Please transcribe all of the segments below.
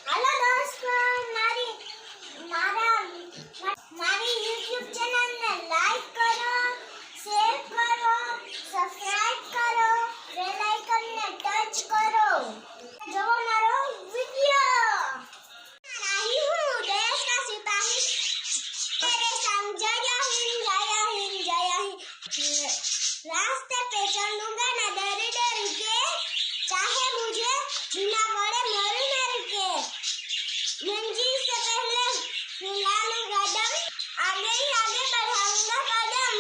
Hello दोस्तों, मारी YouTube channel ने लाइक करो, शेयर करो, सब्सक्राइब करो, बेल आइकन ने टच करो। जो मारो वीडियो आई हूँ देश का सिपाही, तेरे संग जय हिंद जय हिंद जय हिंद। रास्ते पे चलूंगा ना डर डर के, चाहे मुझे बिना बड़े मर मर के। मंजिल से पहले हिला लूंगा दम, आगे ही आगे बढ़ाऊंगा कदम।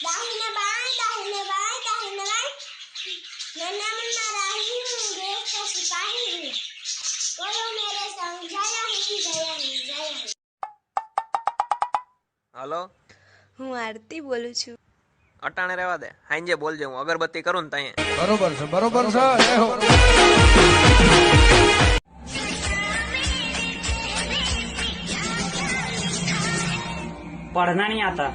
दाहिने बाएं दाहिने बाएं दाहिने बाएं, नन्ना मुन्ना राही हूँ देश का सिपाही हूँ। बोलो मेरे संग जय हिंद जय हिंद जय हिंद। हेलो, હું આરતી બોલું છું। અટાણે રહેવા દે, હાંજે બોલજે, હું અગરબત્તી કરું ને તઈએ। બરોબર છે, બરોબર છે। જય હો। पढ़ना नहीं आता।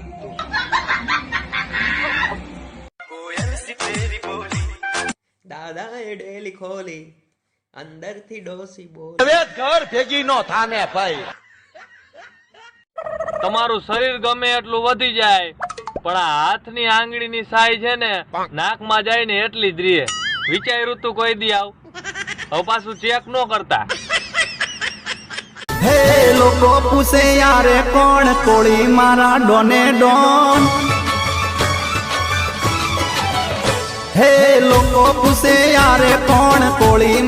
દાદાએ ડેલી ખોલી, અંદરથી ડોસી બોલ। હવે ઘર ભેગી નો થાને ભાઈ। તમારું શરીર ગમે એટલું વધી જાય પણ આ હાથની આંગળીની સાઈ છે ને નાકમાં જાય ને એટલી જ રહે। વિચાર્યું તું કોઈ દી આવ? હવે પાછું ચેક ન કરતા। હે લોકો પૂછે યારે કોણ કોળી મારા ડોને ડોન। હે લોકો પૂછે યારે કોણ કોળી